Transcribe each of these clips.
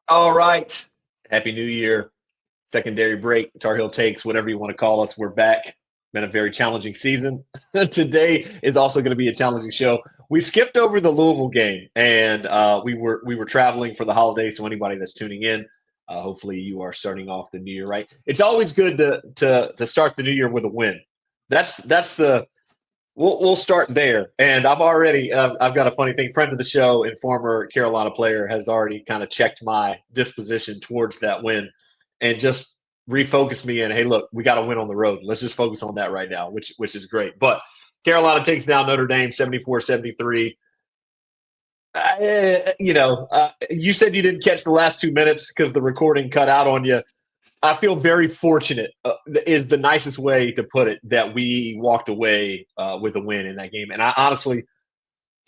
All right. Happy New Year. Secondary break, Tar Heel takes, whatever you want to call us. We're back. Been a very challenging season. Today is also going to be a challenging show. We skipped over the Louisville game, and we were traveling for the holidays. So anybody that's tuning in, hopefully you are starting off the new year right. It's always good to start the new year with a win. That's the we'll start there. And I've got a funny thing. Friend of the show and former Carolina player has already kind of checked my disposition towards that win, and just refocused me in. Hey, look, we got to win on the road. Let's just focus on that right now, which is great. But Carolina takes down Notre Dame 74-73. You said you didn't catch the last 2 minutes because the recording cut out on you. I feel very fortunate, is the nicest way to put it, that we walked away with a win in that game. And I honestly,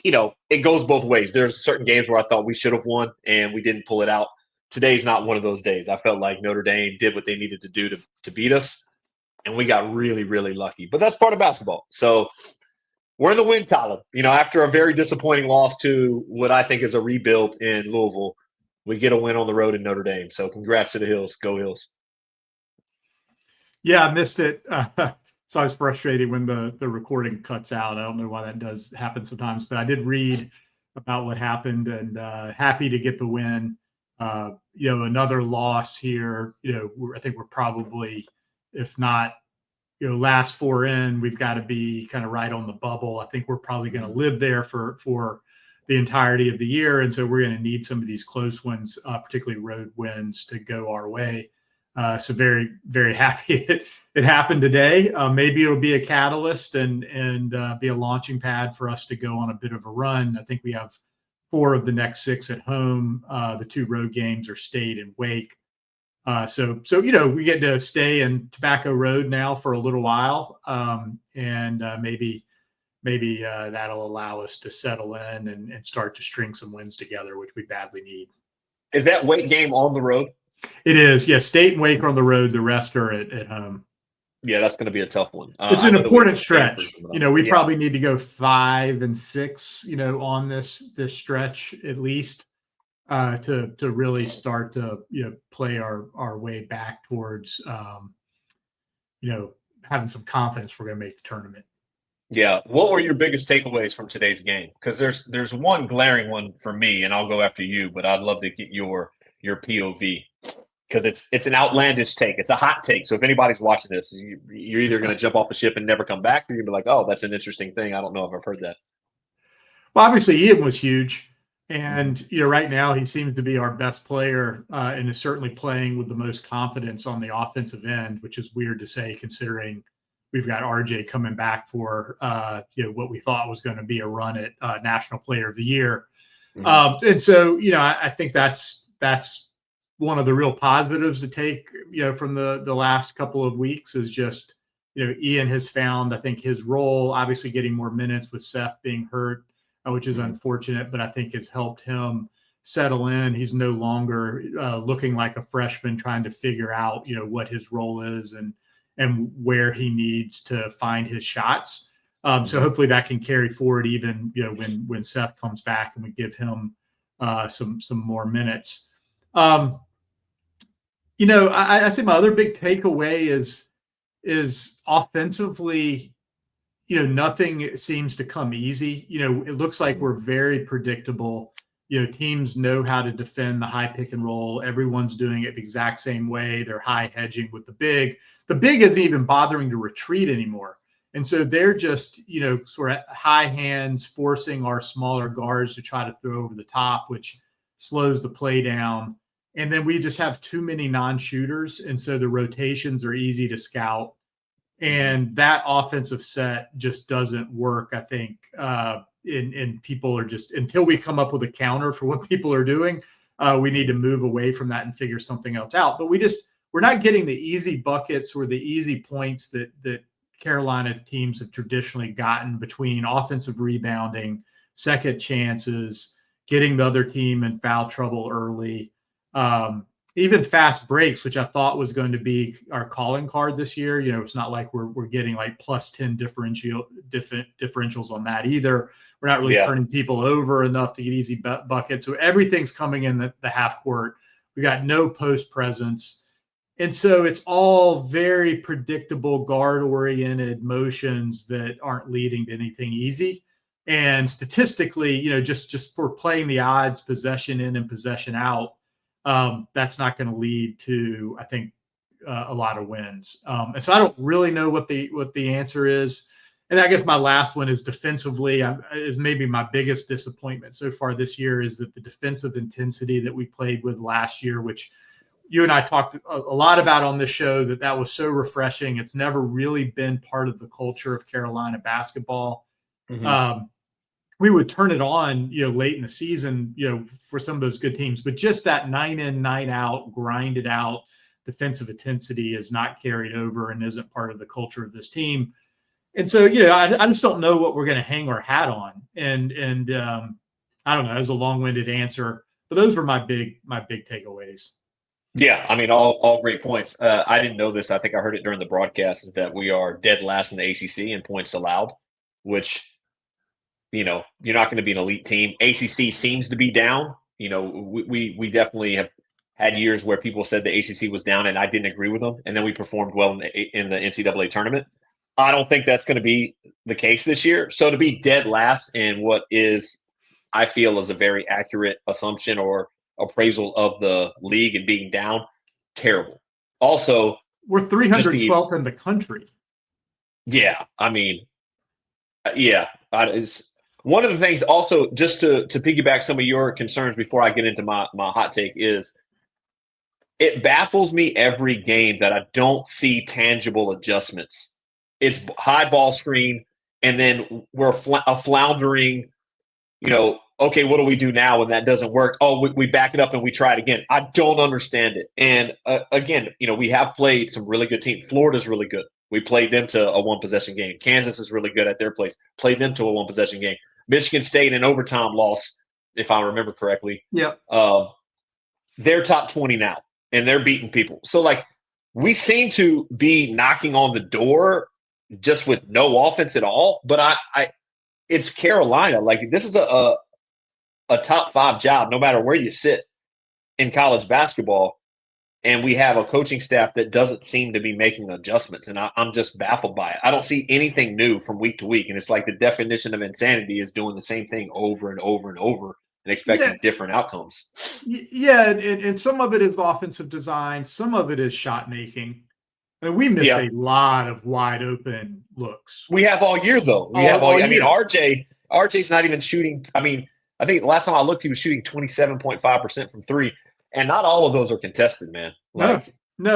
it goes both ways. There's certain games where I thought we should have won and we didn't pull it out. Today's not one of those days. I felt like Notre Dame did what they needed to do to beat us, and we got really, really lucky. But that's part of basketball. So we're in the win column. After a very disappointing loss to what I think is a rebuild in Louisville, we get a win on the road in Notre Dame. So congrats to the Hills. Go Hills. Yeah, I missed it. So I was frustrated when the recording cuts out. I don't know why that does happen sometimes, but I did read about what happened, and happy to get the win. Another loss here. I think we're probably, if not, last four in, we've got to be kind of right on the bubble. I think we're probably going to live there for the entirety of the year, and so we're going to need some of these close wins, particularly road wins, to go our way. So very, very happy it happened today. Maybe it'll be a catalyst and be a launching pad for us to go on a bit of a run. I think we have 4 of the next 6 at home. The 2 road games are State and Wake. So we get to stay in Tobacco Road now for a little while, and maybe that'll allow us to settle in and start to string some wins together, which we badly need. Is that Wake game on the road? It is. Yeah, State and Wake are on the road. The rest are at home. Yeah, that's going to be a tough one. It's an important stretch. We probably need to go 5 and 6, on this stretch at least, to really start to play our way back towards having some confidence we're going to make the tournament. Yeah. What were your biggest takeaways from today's game? Because there's one glaring one for me, and I'll go after you, but I'd love to get your POV, because it's an outlandish take. It's a hot take. So if anybody's watching this, you're either going to jump off the ship and never come back, or you're going to be like, oh, that's an interesting thing. I don't know if I've heard that. Well, obviously Ian was huge. And, right now he seems to be our best player, and is certainly playing with the most confidence on the offensive end, which is weird to say considering we've got RJ coming back for, what we thought was going to be a run at National Player of the Year. Mm-hmm. And so, I think that's one of the real positives to take, from the last couple of weeks is just, Ian has found, I think, his role, obviously getting more minutes with Seth being hurt, which is unfortunate, but I think has helped him settle in. He's no longer looking like a freshman trying to figure out, what his role is and where he needs to find his shots. So hopefully that can carry forward even, when Seth comes back and we give him some more minutes. I say my other big takeaway is offensively, nothing seems to come easy. It looks like we're very predictable. Teams know how to defend the high pick and roll. Everyone's doing it the exact same way. They're high hedging with the big. The big isn't even bothering to retreat anymore. And so they're just, sort of high hands, forcing our smaller guards to try to throw over the top, which slows the play down. And then we just have too many non-shooters. And so the rotations are easy to scout. And that offensive set just doesn't work, I think. And people are just, until we come up with a counter for what people are doing, we need to move away from that and figure something else out. But we're not getting the easy buckets or the easy points that Carolina teams have traditionally gotten between offensive rebounding, second chances, getting the other team in foul trouble early. Even fast breaks, which I thought was going to be our calling card this year. It's not like we're getting like plus 10 differentials on that either. We're not really turning people over enough to get easy buckets. So everything's coming in the half court. We got no post presence. And so it's all very predictable, guard-oriented motions that aren't leading to anything easy. And statistically, just for playing the odds, possession in and possession out, that's not going to lead to, I think, a lot of wins. And so I don't really know what the answer is. And I guess my last one is defensively is maybe my biggest disappointment so far this year is that the defensive intensity that we played with last year, which you and I talked a lot about on this show, that was so refreshing. It's never really been part of the culture of Carolina basketball. Mm-hmm. We would turn it on, late in the season, for some of those good teams, but just that 9 in, 9 out, grinded out defensive intensity is not carried over and isn't part of the culture of this team. And so, I just don't know what we're going to hang our hat on. And I don't know. That was a long-winded answer, but those were my big takeaways. Yeah, I mean, all great points. I didn't know this. I think I heard it during the broadcast, is that we are dead last in the ACC in points allowed, which, you're not going to be an elite team. ACC seems to be down. We definitely have had years where people said the ACC was down, and I didn't agree with them. And then we performed well in the NCAA tournament. I don't think that's going to be the case this year. So to be dead last in what I feel is a very accurate assumption or appraisal of the league and being down, terrible. Also, we're 312th in the country. Yeah, I mean, it's one of the things. Also, just to piggyback some of your concerns before I get into my hot take, is it baffles me every game that I don't see tangible adjustments. It's high ball screen, and then we're a floundering. Okay, what do we do now when that doesn't work? Oh, we back it up and we try it again. I don't understand it. And again, we have played some really good teams. Florida's really good. We played them to a one-possession game. Kansas is really good at their place. Played them to a one-possession game. Michigan State in overtime loss, if I remember correctly. Yep. They're top 20 now, and they're beating people. So, we seem to be knocking on the door just with no offense at all. But it's Carolina. This is a top 5 job, no matter where you sit in college basketball. And we have a coaching staff that doesn't seem to be making adjustments. And I'm just baffled by it. I don't see anything new from week to week. And it's like the definition of insanity is doing the same thing over and over and over and expecting different outcomes. Yeah. And some of it is offensive design. Some of it is shot making. I mean, we missed a lot of wide open looks. We have all year, though. We have all year. I mean, RJ's not even shooting. I mean, I think last time I looked, he was shooting 27.5% from 3. And not all of those are contested, man. No.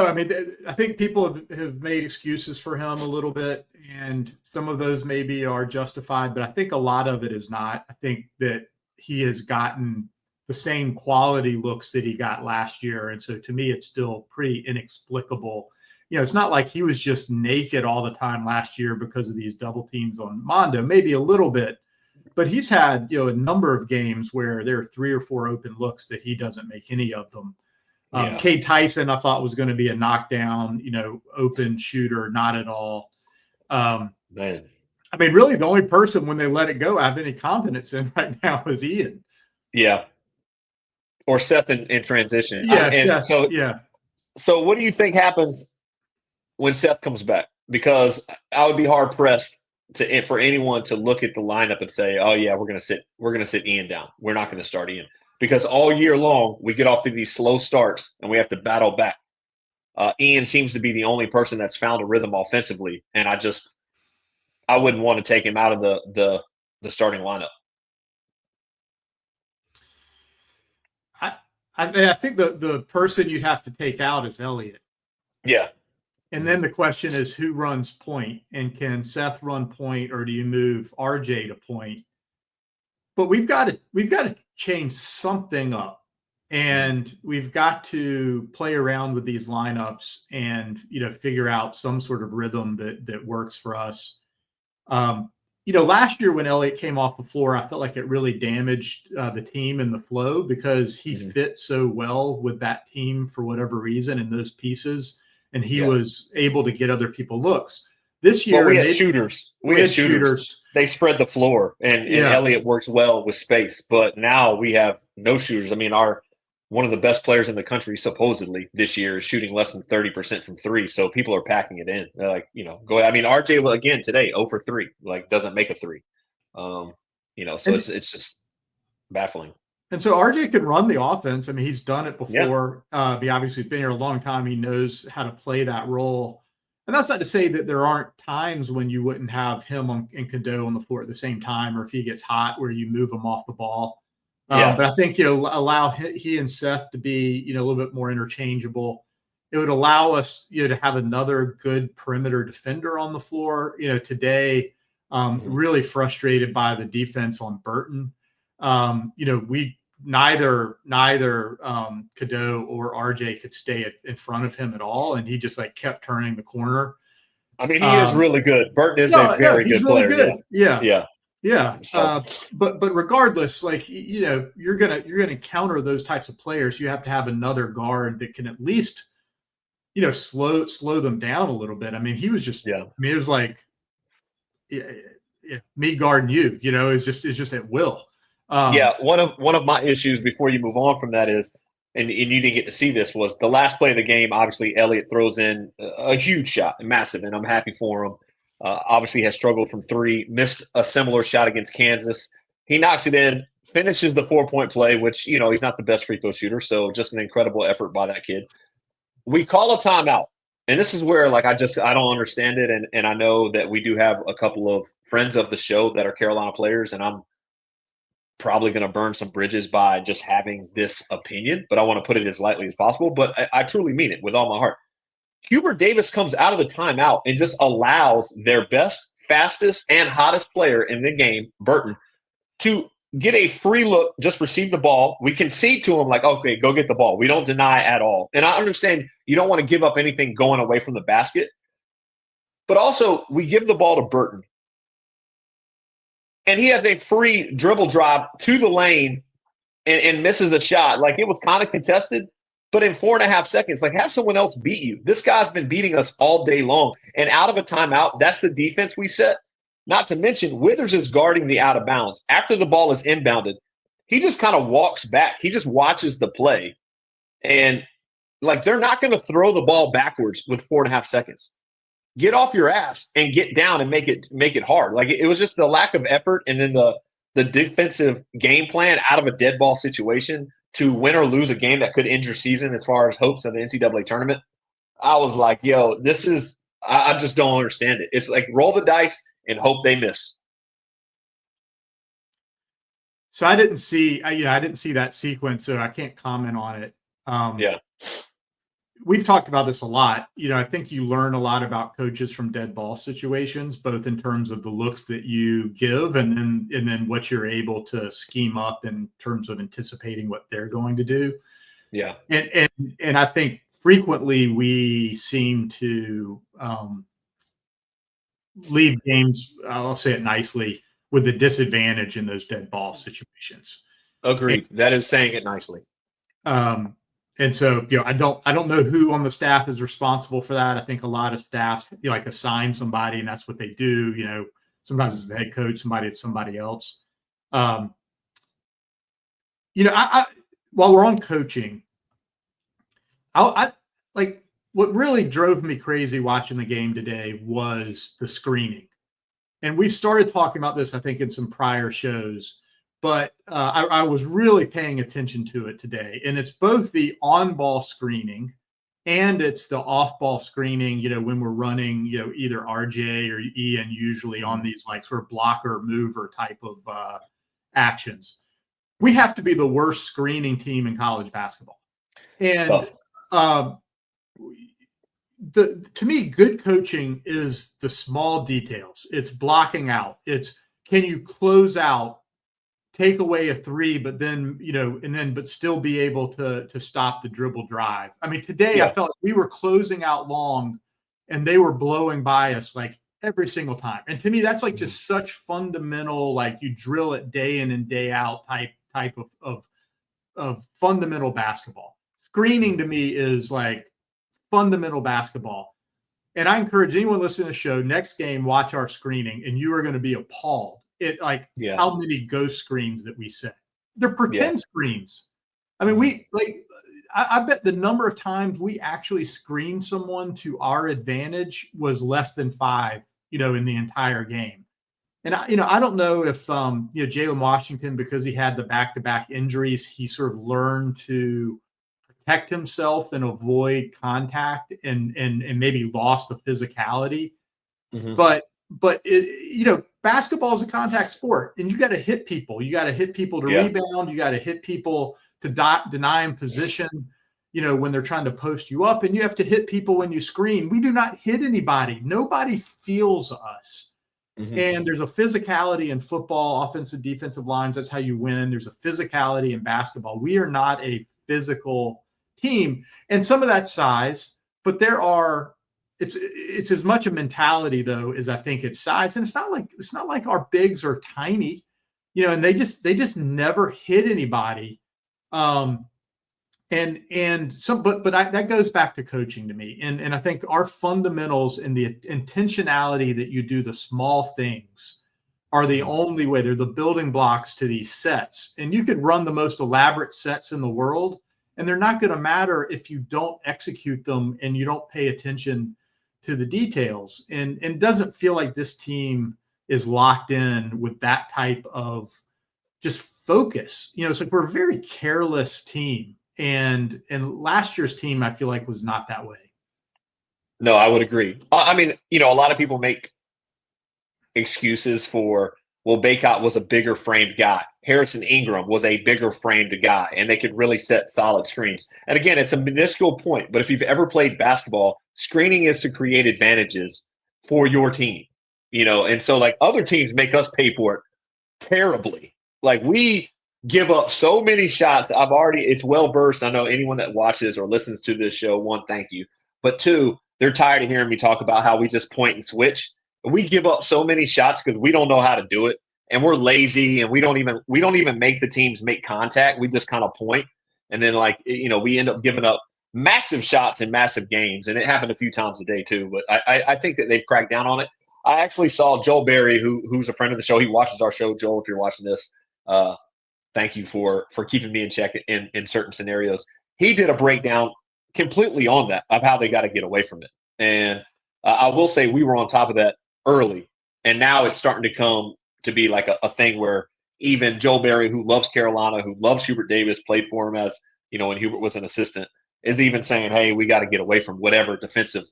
I mean, I think people have made excuses for him a little bit, and some of those maybe are justified, but I think a lot of it is not. I think that he has gotten the same quality looks that he got last year. And so to me, it's still pretty inexplicable. It's not like he was just naked all the time last year because of these double teams on Mondo, maybe a little bit. But he's had, a number of games where there are 3 or 4 open looks that he doesn't make any of them. Cade Tyson, I thought, was going to be a knockdown, open shooter, not at all. Man. I mean, really, the only person when they let it go I have any confidence in right now is Ian. Yeah. Or Seth in transition. Yeah. So what do you think happens when Seth comes back? Because I would be hard pressed for anyone to look at the lineup and say, "Oh yeah, we're going to sit Ian down. We're not going to start Ian," because all year long we get off to these slow starts and we have to battle back. Ian seems to be the only person that's found a rhythm offensively, and I wouldn't want to take him out of the starting lineup. I think the person you'd have to take out is Elliott. Yeah. And then the question is, who runs point, and can Seth run point, or do you move RJ to point? But we've got to change something up, and we've got to play around with these lineups and figure out some sort of rhythm that works for us. Last year when Elliott came off the floor, I felt like it really damaged the team and the flow because he fit so well with that team for whatever reason and those pieces. And he was able to get other people looks. This year, we had shooters. We had shooters. They spread the floor, and Elliott works well with space. But now we have no shooters. I mean, our one of the best players in the country supposedly this year is shooting less than 30% from three. So people are packing it in. They're like, go ahead. I mean, RJ again today, 0 for 3, like doesn't make a three. So And it's just baffling. And so RJ can run the offense. I mean, he's done it Yeah. before. He obviously been here a long time. He knows how to play that role. And that's not to say that there aren't times when you wouldn't have him and Cadeau on the floor at the same time, or if he gets hot, where you move him off the ball. Yeah. But I think, allow he and Seth to be, a little bit more interchangeable. It would allow us, to have another good perimeter defender on the floor. Today, really frustrated by the defense on Burton. We neither Cadeau or RJ could stay in front of him at all, and he just kept turning the corner. I mean, he is really good. Burton is a very he's good really player. good. Yeah. So. But regardless, you're gonna counter those types of players. You have to have another guard that can at least, slow them down a little bit. I mean, he was just. I mean, it was like me guarding you. It's just at will. One of my issues before you move on from that is, and you didn't get to see this, was the last play of the game. Obviously, Elliott throws in a huge shot, massive, and I'm happy for him. Obviously, has struggled from three, missed a similar shot against Kansas. He knocks it in, finishes the 4-point play, which, he's not the best free throw shooter, so just an incredible effort by that kid. We call a timeout. And this is where, I don't understand it. And I know that we do have a couple of friends of the show that are Carolina players, and I'm probably going to burn some bridges by just having this opinion, but I want to put it as lightly as possible. But I truly mean it with all my heart. Hubert Davis comes out of the timeout and just allows their best, fastest, and hottest player in the game, Burton, to get a free look, just receive the ball. We concede to him okay, go get the ball. We don't deny at all. And I understand you don't want to give up anything going away from the basket. But also, we give the ball to Burton. And he has a free dribble drive to the lane and misses the shot. It was kind of contested, but in 4.5 seconds, have someone else beat you. This guy's been beating us all day long. And out of a timeout, that's the defense we set. Not to mention, Withers is guarding the out of bounds. After the ball is inbounded, he just kind of walks back. He just watches the play. And, they're not going to throw the ball backwards with 4.5 seconds. Get off your ass and get down and make it hard. It was just the lack of effort and then the defensive game plan out of a dead ball situation to win or lose a game that could end your season as far as hopes of the NCAA tournament. I was like, yo, this is – I just don't understand it. It's roll the dice and hope they miss. So I didn't see that sequence, so I can't comment on it. We've talked about this a lot. I think you learn a lot about coaches from dead ball situations, both in terms of the looks that you give and then what you're able to scheme up in terms of anticipating what they're going to do. Yeah. And I think frequently we seem to leave games, I'll say it nicely, with a disadvantage in those dead ball situations. Agreed. That is saying it nicely. And so, I don't know who on the staff is responsible for that. I think a lot of staffs assign somebody, and that's what they do. Sometimes it's the head coach, it's somebody else. I while we're on coaching, I what really drove me crazy watching the game today was the screening. And we started talking about this, I think, in some prior shows. But I was really paying attention to it today. And it's both the on-ball screening and it's the off-ball screening, when we're running, either RJ or Ian usually on these sort of blocker mover type of actions. We have to be the worst screening team in college basketball. And to me, good coaching is the small details. It's blocking out. It's can you close out, take away a three, but then, but still be able to stop the dribble drive. I mean, today I felt like we were closing out long and they were blowing by us every single time. And to me, that's just such fundamental, you drill it day in and day out type of fundamental basketball. Screening to me is fundamental basketball. And I encourage anyone listening to the show, next game, watch our screening and you are going to be appalled. How many ghost screens that we set. They're pretend screens. I mean, I bet the number of times we actually screened someone to our advantage was less than 5, in the entire game. And I don't know if Jalen Washington, because he had the back-to-back injuries, he sort of learned to protect himself and avoid contact and maybe lost the physicality. Mm-hmm. But basketball is a contact sport, and you got to hit people. You got to hit people to rebound. You got to hit people to deny them position, when they're trying to post you up, and you have to hit people when you screen. We do not hit anybody. Nobody feels us. Mm-hmm. And there's a physicality in football, offensive, defensive lines. That's how you win. There's a physicality in basketball. We are not a physical team, and some of that size, but it's as much a mentality though as I think it's size. And it's not like our bigs are tiny, and they just never hit anybody. That goes back to coaching to me. And I think our fundamentals and the intentionality that you do the small things are the only way. They're the building blocks to these sets. And you could run the most elaborate sets in the world, and they're not going to matter if you don't execute them and you don't pay attention to the details. And it doesn't feel like this team is locked in with that type of just focus. It's like we're a very careless team. And last year's team, I feel like, was not that way. No, I would agree. I mean, a lot of people make excuses for, well, Baycott was a bigger framed guy. Harrison Ingram was a bigger framed guy, and they could really set solid screens. And again, it's a minuscule point, but if you've ever played basketball, screening is to create advantages for your team, and so like other teams make us pay for it terribly. Like we give up so many shots. It's well versed. I know anyone that watches or listens to this show, one, thank you. But two, they're tired of hearing me talk about how we just point and switch. We give up so many shots because we don't know how to do it. And we're lazy, and we don't even make the teams make contact. We just kind of point. And then we end up giving up massive shots in massive games. And it happened a few times a day too. But I think that they've cracked down on it. I actually saw Joel Berry, who's a friend of the show. He watches our show. Joel, if you're watching this, thank you for keeping me in check in certain scenarios. He did a breakdown completely on that of how they got to get away from it. And I will say we were on top of that early. And now it's starting to come to be like a thing where even Joel Berry, who loves Carolina, who loves Hubert Davis, played for him as, when Hubert was an assistant, is even saying, hey, we got to get away from whatever defensive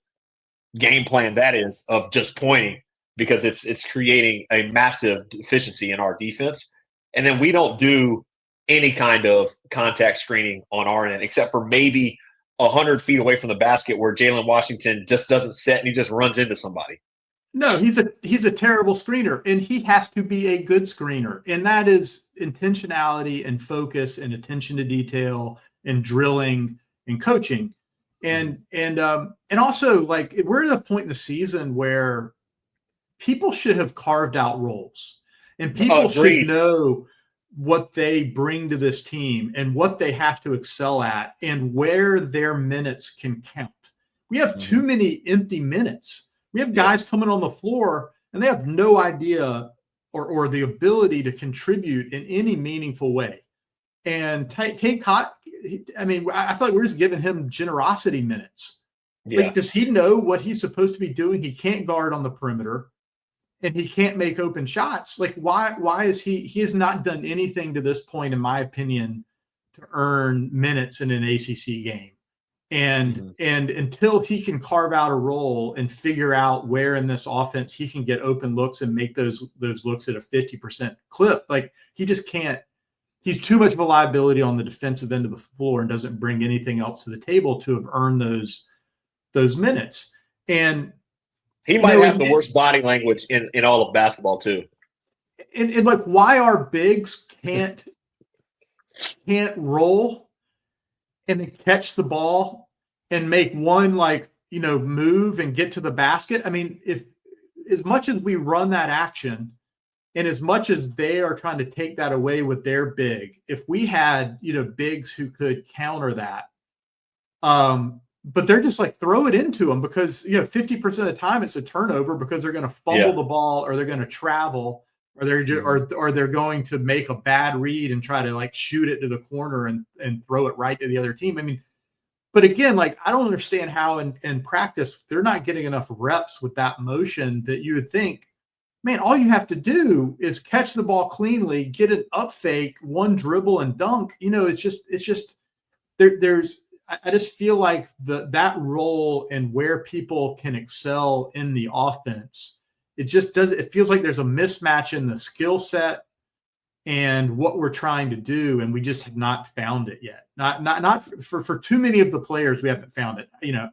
game plan that is of just pointing, because it's creating a massive deficiency in our defense. And then we don't do any kind of contact screening on our end, except for maybe 100 feet away from the basket where Jalen Washington just doesn't set and he just runs into somebody. No, he's a terrible screener, and he has to be a good screener. And that is intentionality and focus and attention to detail and drilling and coaching. And also, like, we're at a point in the season where people should have carved out roles, and people should know what they bring to this team and what they have to excel at and where their minutes can count. We have too many empty minutes. We have guys coming on the floor and they have no idea or the ability to contribute in any meaningful way. And Kate Cott, I feel like we're just giving him generosity minutes. Yeah. Like, does he know what he's supposed to be doing? He can't guard on the perimeter and he can't make open shots. Like, why is he has not done anything to this point, in my opinion, to earn minutes in an ACC game. And until he can carve out a role and figure out where in this offense he can get open looks and make those looks at a 50% clip, like, he just can't. He's too much of a liability on the defensive end of the floor and doesn't bring anything else to the table to have earned those minutes. And he might have the worst body language in all of basketball too. And like, why our bigs can't roll and then catch the ball and make one, move and get to the basket. I mean, if as much as we run that action and as much as they are trying to take that away with their big, if we had, bigs who could counter that, but they're just like, throw it into them because, 50% of the time it's a turnover because they're going to fumble the ball or they're going to travel or they're going to make a bad read and try to like shoot it to the corner and throw it right to the other team. I mean, but again, like I don't understand how in practice they're not getting enough reps with that motion that you would think, man, all you have to do is catch the ball cleanly, get an up fake, one dribble and dunk. You know, it's just I just feel like that role and where people can excel in the offense, it feels like there's a mismatch in the skill set and what we're trying to do, and we just have not found it yet. Not for too many of the players, we haven't found it, you know.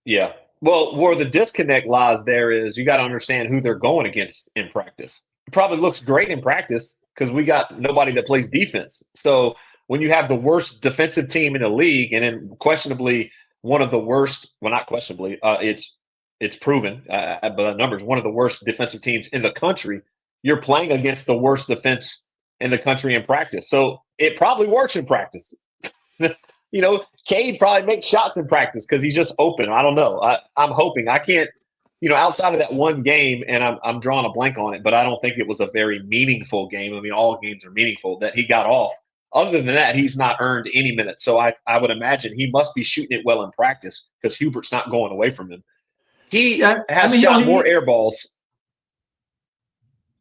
Yeah. Well, where the disconnect lies there is you got to understand who they're going against in practice. It probably looks great in practice because we got nobody that plays defense. So when you have the worst defensive team in the league, and then questionably one of the worst, well, not questionably, it's proven by the numbers, one of the worst defensive teams in the country, you're playing against the worst defense in the country in practice. So it probably works in practice. You know, Cade probably makes shots in practice because he's just open. I don't know. I'm hoping. I can't, you know, outside of that one game, and I'm drawing a blank on it, but I don't think it was a very meaningful game. I mean, all games are meaningful that he got off. Other than that, he's not earned any minutes. So I would imagine he must be shooting it well in practice because Hubert's not going away from him. He has shot more air balls.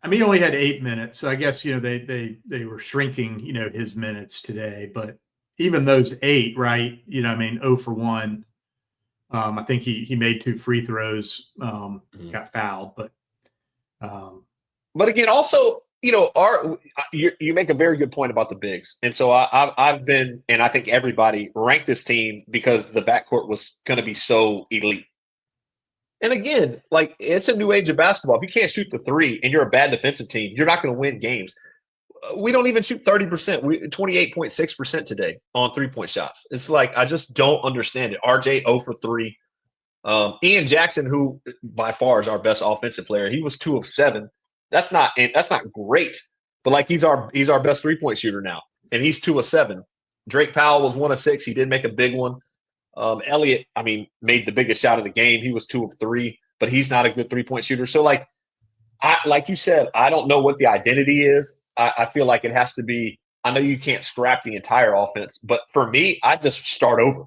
I mean, he only had 8 minutes, so I guess, you know, they were shrinking, you know, his minutes today. But even those 8, right? You know, I mean, 0 for 1. I think he made 2 free throws, got fouled, but again, also, you know, you make a very good point about the bigs, and so I've been, and I think everybody ranked this team because the backcourt was going to be so elite. And again, like it's a new age of basketball. If you can't shoot the three and you're a bad defensive team, you're not going to win games. We don't even shoot 30%. 28.6% today on 3-point shots. It's like I just don't understand it. RJ 0 for 3. Ian Jackson, who by far is our best offensive player, he was 2 of 7. That's not great, but like he's our best 3-point shooter now, and he's 2 of 7. Drake Powell was 1 of 6. He did make a big one. Elliott, I mean, made the biggest shot of the game. He was 2 of 3, but he's not a good 3-point shooter. So like you said, I don't know what the identity is. I feel like it has to be. I know you can't scrap the entire offense, but for me, I just start over.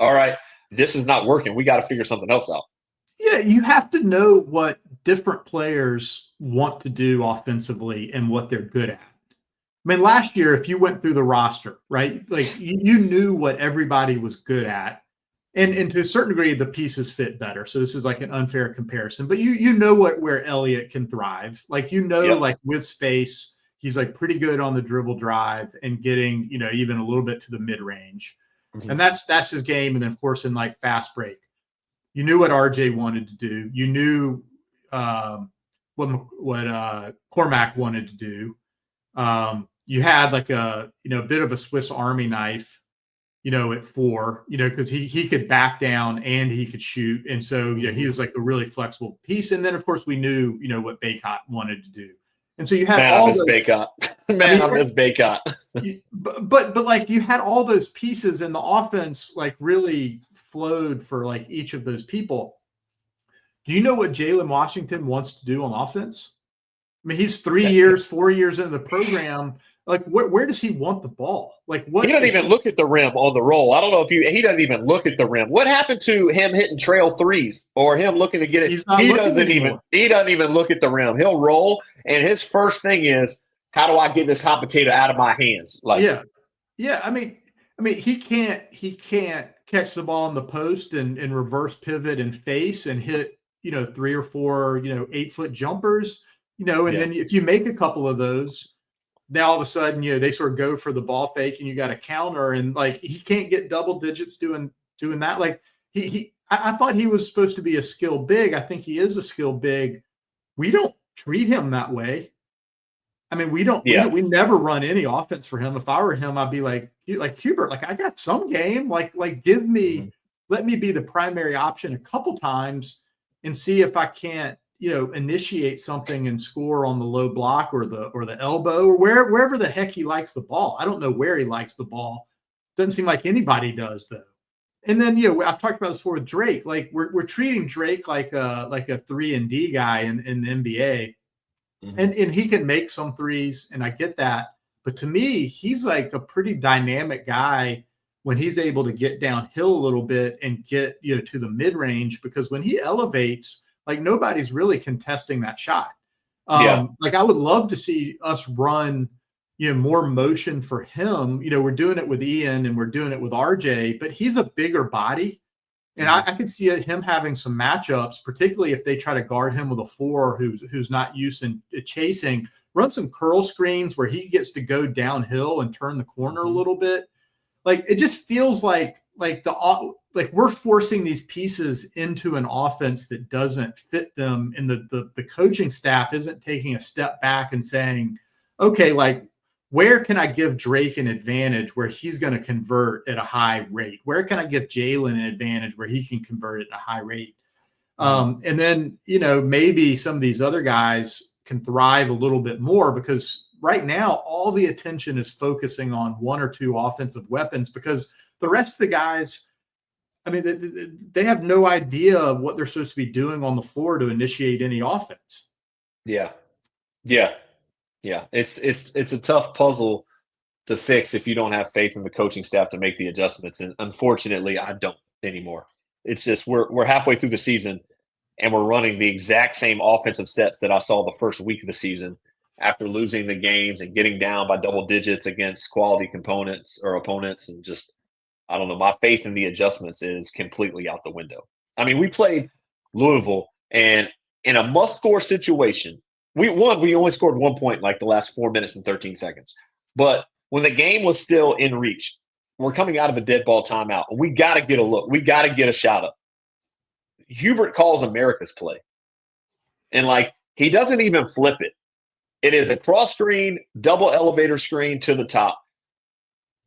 All right, this is not working. We got to figure something else out. Yeah, you have to know what different players want to do offensively and what they're good at. I mean, last year, if you went through the roster, right, like you knew what everybody was good at, and to a certain degree, the pieces fit better. So this is like an unfair comparison, but you know where Elliott can thrive. Like, you know, Yep. like with space, he's like pretty good on the dribble drive and getting, you know, even a little bit to the mid range, and that's his game. And then of course in like fast break, you knew what RJ wanted to do. You knew what Cormac wanted to do. You had like a bit of a Swiss Army knife, you know, at 4, you know, because he could back down and he could shoot, and so yeah, he was like a really flexible piece. And then of course we knew, you know, what Baycott wanted to do, and so you had all those. Baycott. I miss Baycott. but like you had all those pieces, and the offense like really flowed for like each of those people. Do you know what Jalen Washington wants to do on offense? I mean, he's 4 years into the program. Like, where does he want the ball? Like, what? He doesn't even look at the rim on the roll. I don't know if he doesn't even look at the rim. What happened to him hitting trail threes or him looking to get it? He doesn't even look at the rim. He'll roll, and his first thing is, how do I get this hot potato out of my hands? Like, yeah. I mean, he can't catch the ball in the post and reverse pivot and face and hit, you know, 3 or 4, you know, 8-foot jumpers, you know, and then if you make a couple of those, now all of a sudden, you know, they sort of go for the ball fake and you got a counter, and like he can't get double digits doing that. Like I thought he was supposed to be a skill big. I think he is a skill big. We don't treat him that way. I mean, we never run any offense for him. If I were him, I'd be like Hubert, like I got some game, like give me, let me be the primary option a couple times and see if I can't, you know, initiate something and score on the low block or the elbow or wherever the heck he likes the ball. I don't know where he likes the ball. Doesn't seem like anybody does though. And then, you know, I've talked about this before with Drake. Like we're treating Drake like a 3-and-D guy in the NBA. Mm-hmm. And he can make some threes, and I get that. But to me, he's like a pretty dynamic guy when he's able to get downhill a little bit and get, to the mid range, because when he elevates, like nobody's really contesting that shot. Yeah. Like I would love to see us run, more motion for him. We're doing it with Ian and we're doing it with RJ, but he's a bigger body. And I could see him having some matchups, particularly if they try to guard him with a 4 who's not used in chasing. Run some curl screens where he gets to go downhill and turn the corner a little bit. Like it just feels like we're forcing these pieces into an offense that doesn't fit them, and the coaching staff isn't taking a step back and saying, okay, like where can I give Drake an advantage where he's going to convert at a high rate? Where can I give Jalen an advantage where he can convert at a high rate? And then, maybe some of these other guys can thrive a little bit more, because right now all the attention is focusing on 1 or 2 offensive weapons, because the rest of the guys, I mean, they have no idea what they're supposed to be doing on the floor to initiate any offense. Yeah. Yeah. Yeah. It's a tough puzzle to fix if you don't have faith in the coaching staff to make the adjustments. And unfortunately, I don't anymore. It's just we're halfway through the season and we're running the exact same offensive sets that I saw the first week of the season after losing the games and getting down by double digits against quality components or opponents. And just, I don't know, my faith in the adjustments is completely out the window. I mean, we played Louisville, and in a must-score situation, we only scored 1 point in like the last 4 minutes and 13 seconds. But when the game was still in reach, we're coming out of a dead ball timeout. We got to get a look. We got to get a shot up. Hubert calls America's play. And like, he doesn't even flip it. It is a cross screen, double elevator screen to the top.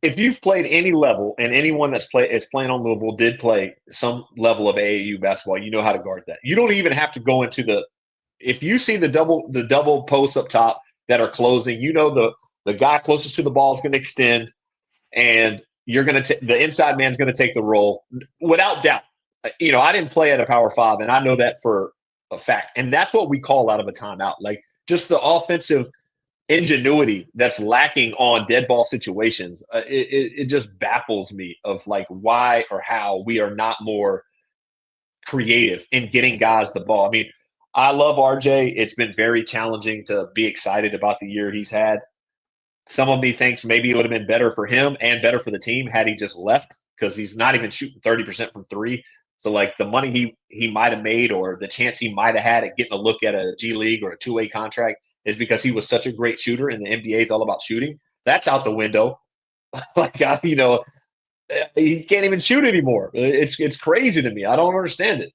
If you've played any level, and anyone is playing on Louisville did play some level of AAU basketball, you know how to guard that. You don't even have to go into if you see the double posts up top that are closing, the guy closest to the ball is going to extend, and the inside man's going to take the role without doubt. I didn't play at a Power 5, and I know that for a fact. And that's what we call out of a timeout. Like, just the offensive ingenuity that's lacking on dead ball situations. It just baffles me of like why or how we are not more creative in getting guys the ball. I mean, I love RJ. It's been very challenging to be excited about the year he's had. Some of me thinks maybe it would have been better for him and better for the team had he just left, because he's not even shooting 30% from 3. So like the money he might have made, or the chance he might have had at getting a look at a G League or a 2-way contract, is because he was such a great shooter, and the NBA is all about shooting. That's out the window. Like, he can't even shoot anymore. It's crazy to me. I don't understand it.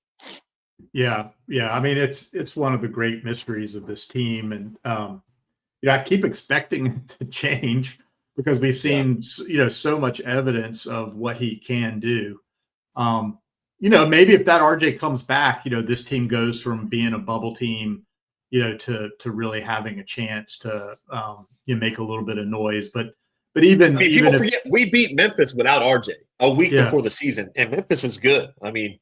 Yeah. I mean, it's one of the great mysteries of this team, and I keep expecting it to change, because we've seen so much evidence of what he can do. Maybe if that RJ comes back, this team goes from being a bubble team, to really having a chance to make a little bit of noise. But even people forget we beat Memphis without RJ a week before the season, and Memphis is good. I mean,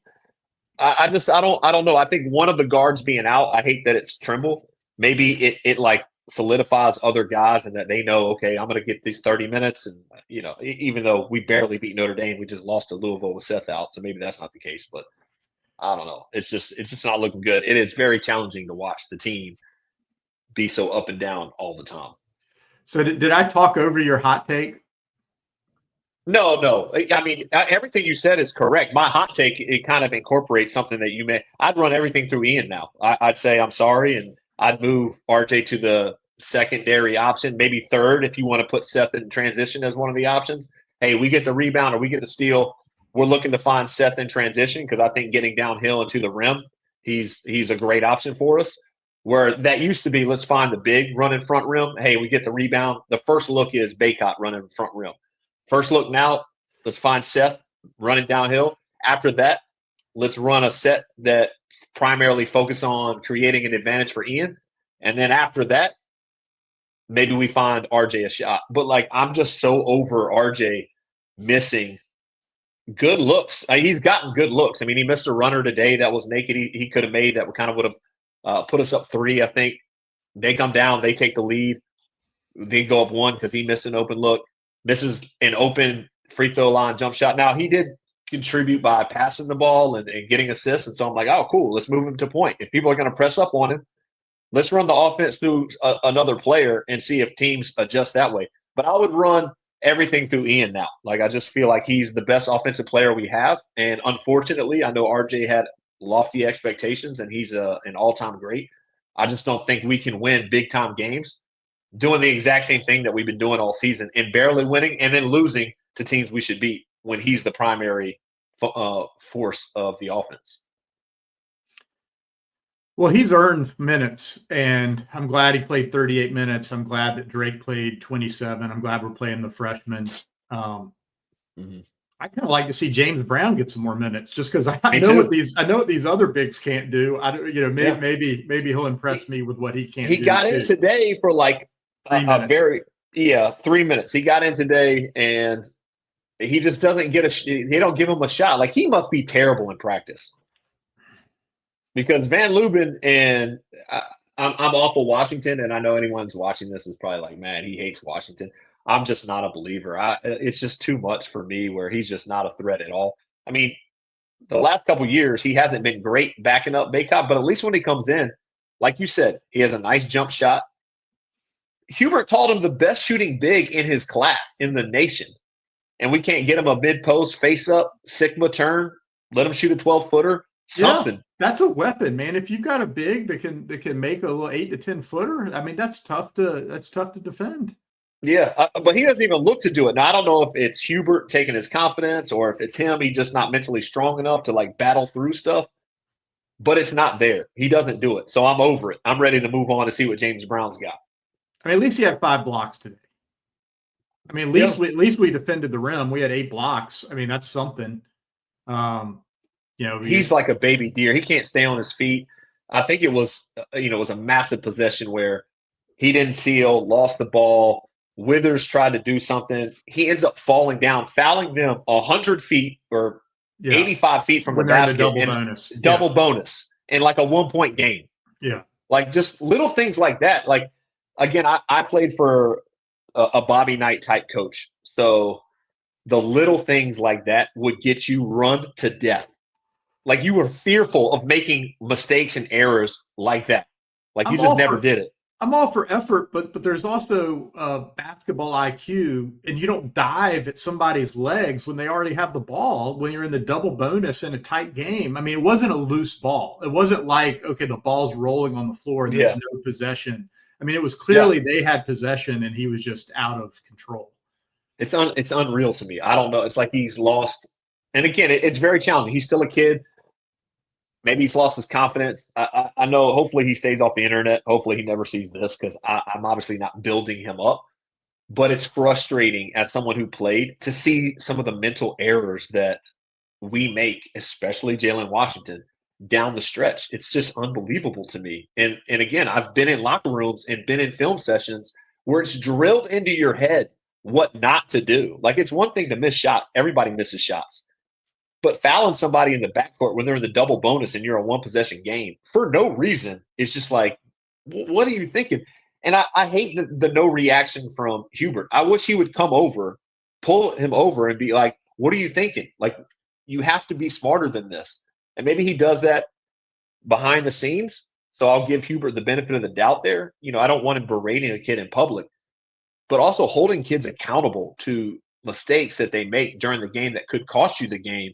I don't know. I think one of the guards being out, I hate that it's Trimble. Maybe it like solidifies other guys, and that they know, okay, I'm going to get these 30 minutes. And, even though we barely beat Notre Dame, we just lost to Louisville with Seth out. So maybe that's not the case, but I don't know. It's just not looking good. It is very challenging to watch the team be so up and down all the time. So did I talk over your hot take? No. I mean, everything you said is correct. My hot take, it kind of incorporates something that you may. I'd run everything through Ian now. I'd say I'm sorry, and I'd move RJ to the secondary option, maybe third if you want to put Seth in transition as one of the options. Hey, we get the rebound or we get the steal. We're looking to find Seth in transition, because I think getting downhill and to the rim, he's a great option for us. Where that used to be, let's find the big running front rim. Hey, we get the rebound. The first look is Baycott running front rim. First look now, let's find Seth running downhill. After that, let's run a set that primarily focus on creating an advantage for Ian. And then after that, maybe we find RJ a shot. But like, I'm just so over RJ missing good looks. He's gotten good looks. I mean, he missed a runner today that was naked. He could have made that kind of would have put us up 3, I think. They come down, they take the lead. They go up one because he missed an open look. This is an open free throw line jump shot. Now, he did contribute by passing the ball and getting assists. And so I'm like, oh, cool. Let's move him to point. If people are going to press up on him, let's run the offense through another player and see if teams adjust that way. But I would run everything through Ian now. Like, I just feel like he's the best offensive player we have. And unfortunately, I know RJ had lofty expectations and he's an all-time great. I just don't think we can win big-time games doing the exact same thing that we've been doing all season and barely winning and then losing to teams we should beat when he's the primary force of the offense. Well, he's earned minutes, and I'm glad he played 38 minutes. I'm glad that Drake played 27. I'm glad we're playing the freshmen. I kind of like to see James Brown get some more minutes, just because I know what these other bigs can't do. Maybe he'll impress me with what he can't do. He got in today for like 3 minutes. 3 minutes. He got in today, and he just doesn't get they don't give him a shot. Like, he must be terrible in practice. Because Van Lubin and I'm all for Washington, and I know anyone's watching this is probably like, man, he hates Washington. I'm just not a believer. It's just too much for me where he's just not a threat at all. I mean, the last couple of years, he hasn't been great backing up Baycott, but at least when he comes in, like you said, he has a nice jump shot. Hubert called him the best shooting big in his class, in the nation. And we can't get him a mid-post, face-up, Sigma turn, let him shoot a 12-footer, something. Yeah, that's a weapon, man. If you've got a big that can make a little 8 to 10 footer, I mean, that's tough to defend. Yeah, but he doesn't even look to do it. Now, I don't know if it's Hubert taking his confidence or if it's him. He's just not mentally strong enough to, like, battle through stuff. But it's not there. He doesn't do it. So I'm over it. I'm ready to move on to see what James Brown's got. I mean, at least he had 5 blocks today. I mean, at least we defended the rim. We had 8 blocks. I mean, that's something. He's like a baby deer. He can't stay on his feet. I think it was a massive possession where he didn't seal, lost the ball. Withers tried to do something. He ends up falling down, fouling them 100 feet or 85 feet from the basket. Double bonus in like a 1-point game. Yeah. Like, just little things like that. Like, again, I played for a Bobby Knight type coach. So the little things like that would get you run to death. Like, you were fearful of making mistakes and errors like that. Like, you just never did it. I'm all for effort, but there's also basketball IQ, and you don't dive at somebody's legs when they already have the ball when you're in the double bonus in a tight game. I mean, it wasn't a loose ball. It wasn't like, okay, the ball's rolling on the floor and there's no possession. I mean, it was clearly they had possession and he was just out of control. It's unreal to me. I don't know. It's like he's lost. And again, it's very challenging. He's still a kid. Maybe he's lost his confidence. I know hopefully he stays off the internet. Hopefully he never sees this because I'm obviously not building him up. But it's frustrating as someone who played to see some of the mental errors that we make, especially Jalen Washington, down the stretch. It's just unbelievable to me. And again, I've been in locker rooms and been in film sessions where it's drilled into your head what not to do. Like, it's one thing to miss shots. Everybody misses shots. But fouling somebody in the backcourt when they're in the double bonus and you're a one-possession game for no reason is just like, what are you thinking? And I hate the no reaction from Hubert. I wish he would come over, pull him over, and be like, what are you thinking? Like, you have to be smarter than this. And maybe he does that behind the scenes. So I'll give Hubert the benefit of the doubt there. I don't want him berating a kid in public, but also holding kids accountable to mistakes that they make during the game that could cost you the game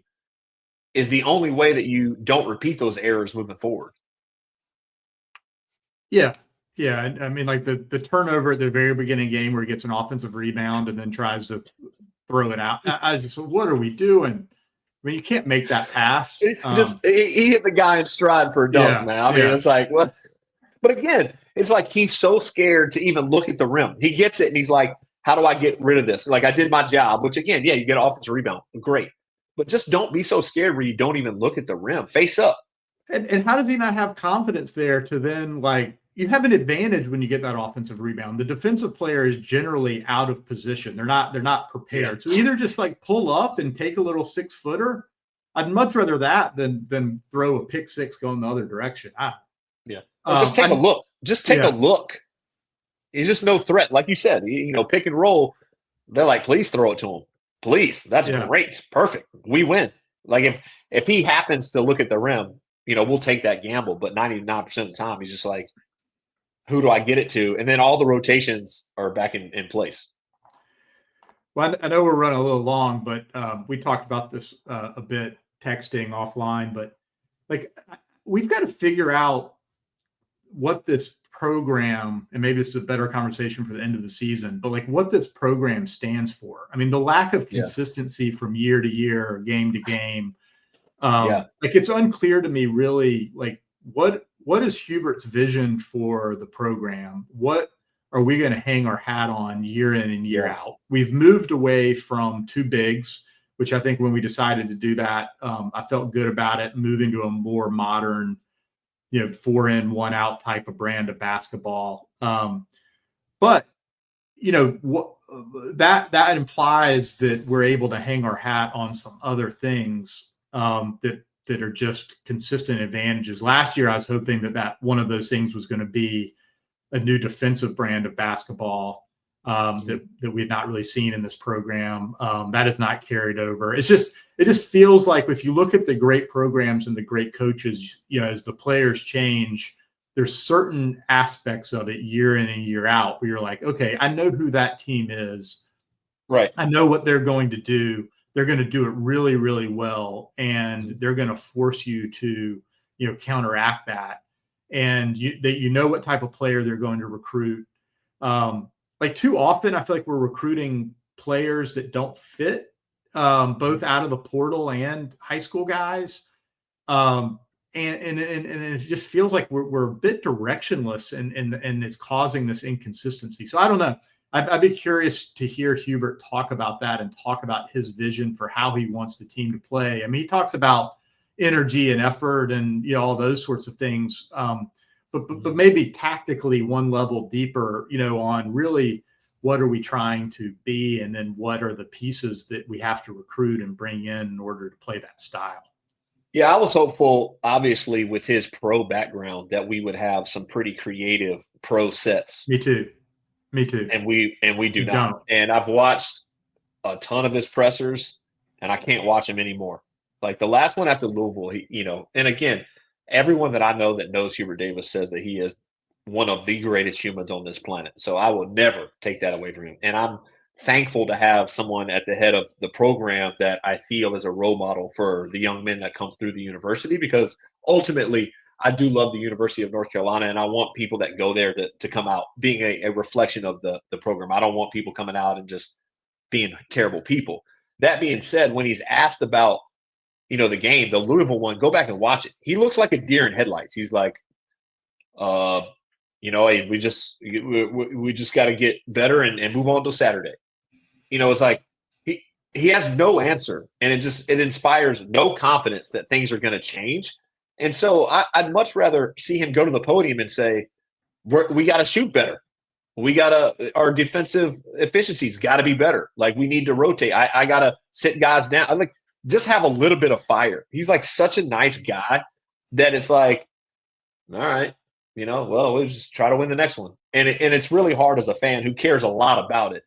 is the only way that you don't repeat those errors moving forward. Yeah. Yeah. I mean, like the turnover at the very beginning game where he gets an offensive rebound and then tries to throw it out. I just, what are we doing? I mean, you can't make that pass. He hit the guy in stride for a dunk, man. I mean, it's like, what? But again, it's like he's so scared to even look at the rim. He gets it and he's like, how do I get rid of this? Like, I did my job, which again, you get an offensive rebound. Great. But just don't be so scared where you don't even look at the rim. Face up. And how does he not have confidence there to then, like, you have an advantage when you get that offensive rebound. The defensive player is generally out of position. They're not prepared. Yeah. So either just like pull up and take a little 6-footer. I'd much rather that than throw a pick six going the other direction. Just take a look. just take a look. He's just no threat. Like you said, pick and roll. They're like, please throw it to him. Please. That's great. Perfect. We win. Like if he happens to look at the rim, we'll take that gamble. But 99% of the time, he's just like, who do I get it to? And then all the rotations are back in place. Well, I know we're running a little long, but we talked about this a bit texting offline. But like, we've got to figure out what this program, and maybe this is a better conversation for the end of the season, but like what this program stands for. I mean, the lack of consistency from year to year, game to game. Like it's unclear to me really, like what is Hubert's vision for the program? What are we going to hang our hat on year in and year out? We've moved away from two bigs, which I think when we decided to do that, I felt good about it, moving to a more modern, 4 in, 1 out type of brand of basketball. But that implies that we're able to hang our hat on some other things that are just consistent advantages. Last year, I was hoping that one of those things was going to be a new defensive brand of basketball that we had not really seen in this program. That is not carried over. It just feels like if you look at the great programs and the great coaches, as the players change, there's certain aspects of it year in and year out where you're like, okay, I know who that team is. Right. I know what they're going to do. They're going to do it really, really well. And they're going to force you to, counteract that. And you know what type of player they're going to recruit. Like too often, I feel like we're recruiting players that don't fit, both out of the portal and high school guys. And it just feels like we're a bit directionless and it's causing this inconsistency. So I don't know. I'd be curious to hear Hubert talk about that and talk about his vision for how he wants the team to play. I mean, he talks about energy and effort and all those sorts of things, but maybe tactically one level deeper, on really what are we trying to be, and then what are the pieces that we have to recruit and bring in order to play that style. Yeah, I was hopeful, obviously, with his pro background, that we would have some pretty creative pro sets. Me too. And we do not. And I've watched a ton of his pressers, and I can't watch him anymore. Like the last one after Louisville, and again, everyone that I know that knows Hubert Davis says that he is one of the greatest humans on this planet. So I will never take that away from him. And I'm thankful to have someone at the head of the program that I feel is a role model for the young men that come through the university, because ultimately I do love the University of North Carolina, and I want people that go there to come out being a reflection of the program. I don't want people coming out and just being terrible people. That being said, when he's asked about, the game, the Louisville one, go back and watch it. He looks like a deer in headlights. He's like, hey, we just got to get better and move on to Saturday. It's like he has no answer, and it inspires no confidence that things are going to change. And so I'd much rather see him go to the podium and say, we got to shoot better. Our defensive efficiency's got to be better. Like we need to rotate. I got to sit guys down. I like just have a little bit of fire. He's like such a nice guy that it's like, all right, well, we'll just try to win the next one. And it's really hard as a fan who cares a lot about it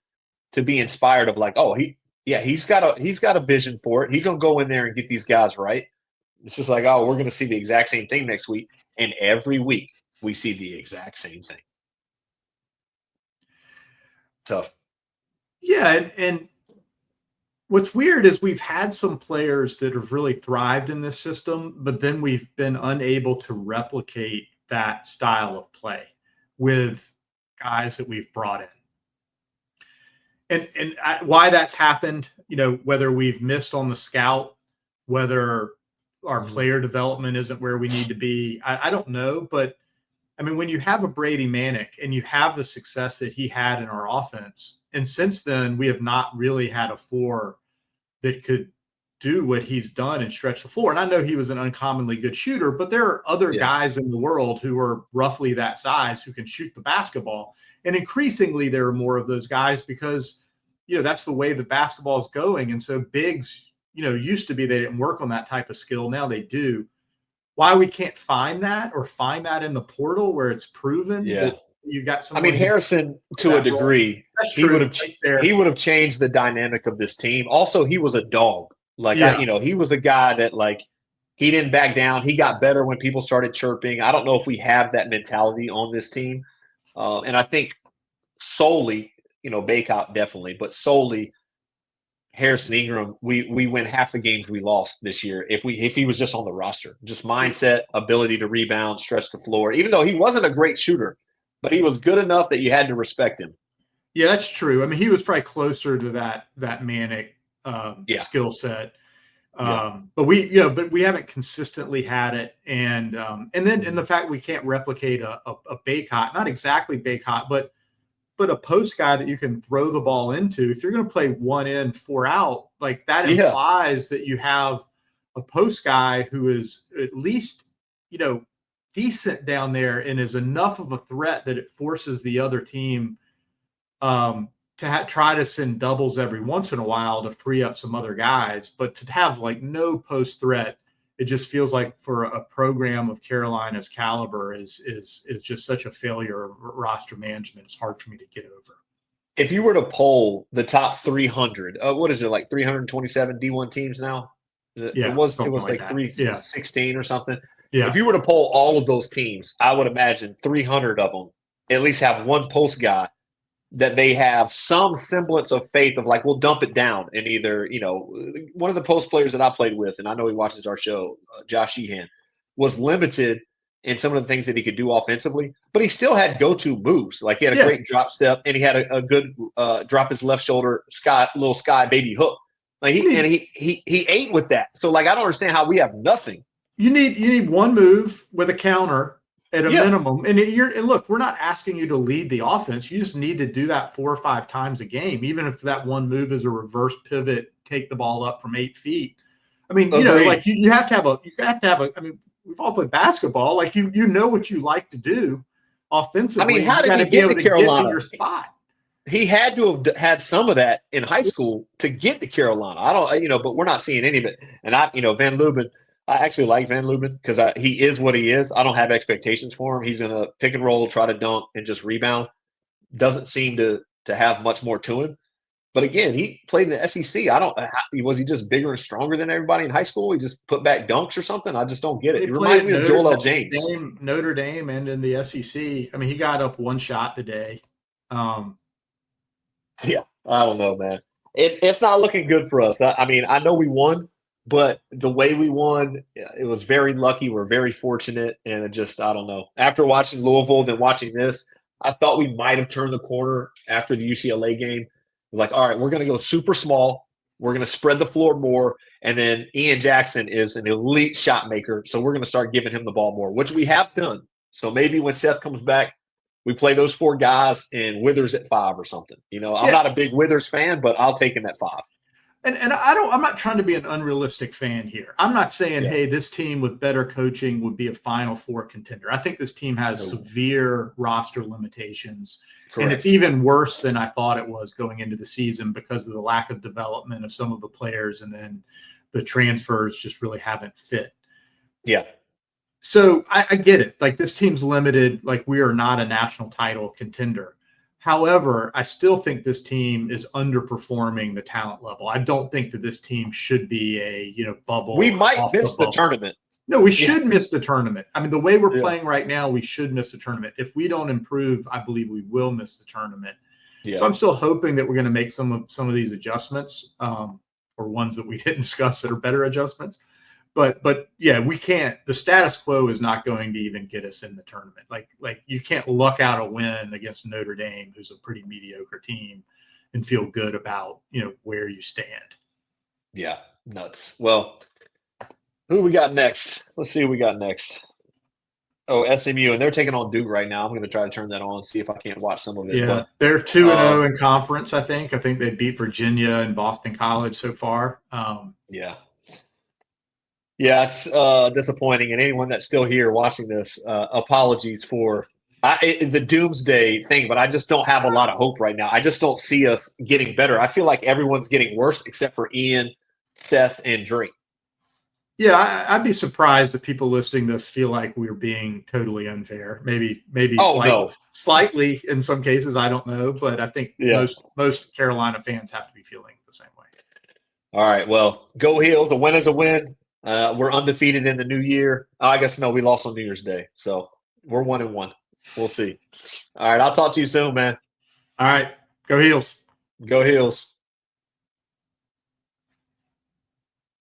to be inspired of like, oh, he's got a vision for it. He's going to go in there and get these guys right. It's just like, oh, we're going to see the exact same thing next week. And every week we see the exact same thing. Tough. Yeah. And what's weird is we've had some players that have really thrived in this system, but then we've been unable to replicate that style of play with guys that we've brought in. And why that's happened, whether we've missed on the scout, whether our player development isn't where we need to be, I don't know. But I mean, when you have a Brady Manick and you have the success that he had in our offense, and since then we have not really had a four that could do what he's done and stretch the floor. And I know he was an uncommonly good shooter, but there are other guys in the world who are roughly that size who can shoot the basketball. And increasingly there are more of those guys because, that's the way the basketball is going. And so bigs, used to be they didn't work on that type of skill. Now they do. why we can't find that in the portal where it's proven that you got I someone. mean, Harrison, to a degree, he would have changed the dynamic of this team. Also, he was a dog. Like, he was a guy that, like, he didn't back down. He got better when people started chirping. I don't know if we have that mentality on this team. And I think solely, Baycott definitely, but solely Harrison Ingram, we win half the games we lost this year if he was just on the roster. Just mindset, ability to rebound, stretch the floor. Even though he wasn't a great shooter, but he was good enough that you had to respect him. Yeah, that's true. I mean, he was probably closer to that manic skill set. But we haven't consistently had it, and then the fact we can't replicate a Baycott, not exactly Baycott, but a post guy that you can throw the ball into. If you're going to play 1 in, 4 out, like that implies that you have a post guy who is at least, decent down there and is enough of a threat that it forces the other team to try to send doubles every once in a while to free up some other guys. But to have like no post threat, it just feels like for a program of Carolina's caliber is just such a failure of roster management. It's hard for me to get over. If you were to poll the top 300, what is it, like 327 D1 teams now? Yeah, it was like 316 or something. Yeah. If you were to poll all of those teams, I would imagine 300 of them at least have one post guy that they have some semblance of faith of, like, we'll dump it down. And either, one of the post players that I played with, and I know he watches our show, Josh Sheehan, was limited in some of the things that he could do offensively, but he still had go-to moves. Like, he had a great drop step, and he had a good drop his left shoulder, little sky baby hook. Like, he ate with that. So, like, I don't understand how we have nothing. You need one move with a counter at a minimum. And look, we're not asking you to lead the offense. You just need to do that 4 or 5 times a game, even if that one move is a reverse pivot, take the ball up from 8 feet. I mean, like you have to have a, I mean, we've all played basketball. Like, you know what you like to do offensively. I mean, how did he get to Carolina? Get to your spot. He had to have had some of that in high school to get to Carolina. I don't, but we're not seeing any of it. And Van Lubin, I actually like Van Lubin because he is what he is. I don't have expectations for him. He's going to pick and roll, try to dunk, and just rebound. Doesn't seem to have much more to him. But again, he played in the SEC. Was he just bigger and stronger than everybody in high school? He just put back dunks or something? I just don't get it. It reminds me of Joel L. James. Notre Dame and in the SEC. I mean, he got up one shot today. Yeah, I don't know, man. It's not looking good for us. I mean, I know we won. But the way we won, it was very lucky. We're very fortunate. And I don't know. After watching Louisville, then watching this, I thought we might have turned the corner after the UCLA game. Like, all right, we're going to go super small. We're going to spread the floor more. And then Ian Jackson is an elite shot maker. So we're going to start giving him the ball more, which we have done. So maybe when Seth comes back, we play those 4 guys and Withers at 5 or something. I'm not a big Withers fan, but I'll take him at 5. And I'm not trying to be an unrealistic fan here. I'm not saying, hey, this team with better coaching would be a Final Four contender. I think this team has severe roster limitations. Correct. And it's even worse than I thought it was going into the season because of the lack of development of some of the players, and then the transfers just really haven't fit. Yeah. So I get it. Like, this team's limited. Like, we are not a national title contender. However, I still think this team is underperforming the talent level. I don't think that this team should be a bubble. We might miss the tournament. No, we should miss the tournament. I mean, the way we're playing right now, we should miss the tournament. If we don't improve, I believe we will miss the tournament. Yeah. So I'm still hoping that we're going to make some of these adjustments, or ones that we didn't discuss that are better adjustments. But yeah, we can't. The status quo is not going to even get us in the tournament. Like you can't luck out a win against Notre Dame, who's a pretty mediocre team, and feel good about where you stand. Yeah, nuts. Well, who we got next? Let's see who we got next. Oh, SMU, and they're taking on Duke right now. I'm going to try to turn that on, see if I can't watch some of it. Yeah, but, they're 2-0 in conference. I think they beat Virginia and Boston College so far. Yeah, it's disappointing. And anyone that's still here watching this, apologies for the doomsday thing, but I just don't have a lot of hope right now. I just don't see us getting better. I feel like everyone's getting worse except for Ian, Seth, and Drake. Yeah, I'd be surprised if people listening to this feel like we're being totally unfair. Maybe Oh no, slightly in some cases. I don't know, but I think yeah. most Carolina fans have to be feeling the same way. All right, well, go Heels. A win is a win. We're undefeated in the new year. Oh, I guess no, we lost on New Year's Day, so we're 1-1. We'll see. All right, I'll talk to you soon, man. All right, go Heels. Go Heels.